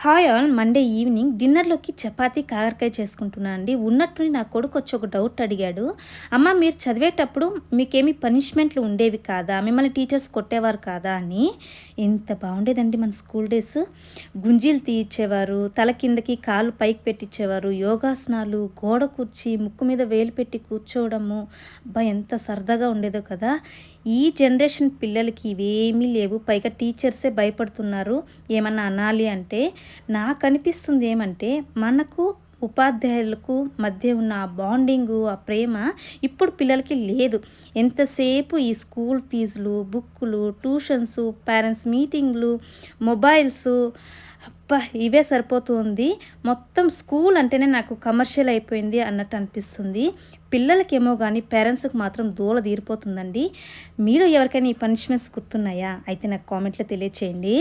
Hi all Monday evening డిన్నర్లోకి చపాతీ కాకరకాయ చేసుకుంటున్నాను అండి. ఉన్నట్టుండి నా కొడుకు వచ్చి ఒక డౌట్ అడిగాడు. అమ్మ మీరు చదివేటప్పుడు మీకేమి పనిష్మెంట్లు ఉండేవి కాదా? మిమ్మల్ని టీచర్స్ కొట్టేవారు కాదా అని. ఎంత బాగుండేదండి మన స్కూల్ డేస్. గుంజీలు తీయించేవారు, తల కిందకి కాళ్ళు పైకి పెట్టించేవారు, యోగాసనాలు, గోడ కూర్చి ముక్కు మీద వేలు పెట్టి కూర్చోవడము. అబ్బా ఎంత సరదాగా ఉండేదో కదా. ఈ జనరేషన్ పిల్లలకి ఇవేమీ లేవు. పైగా టీచర్సే భయపడుతున్నారు ఏమన్నా అనాలి అంటే. నాకు అనిపిస్తుంది ఏమంటే మనకు ఉపాధ్యాయులకు మధ్య ఉన్న ఆ బాండింగు, ఆ ప్రేమ ఇప్పుడు పిల్లలకి లేదు. ఎంతసేపు ఈ స్కూల్ ఫీజులు, బుక్కులు, ట్యూషన్సు, పేరెంట్స్ మీటింగ్లు, మొబైల్సు, అబ్బా! ఇవే సరిపోతుంది. మొత్తం స్కూల్ అంటేనే నాకు కమర్షియల్ అయిపోయింది అన్నట్టు అనిపిస్తుంది. పిల్లలకేమో గానీ పేరెంట్స్‌కి మాత్రం దూల తీరిపోతుందండి. మీరు ఎవరికైనా ఈ పనిష్మెంట్స్ గుర్తున్నాయా? అయితే నాకు కామెంట్‌లో తెలియచేయండి.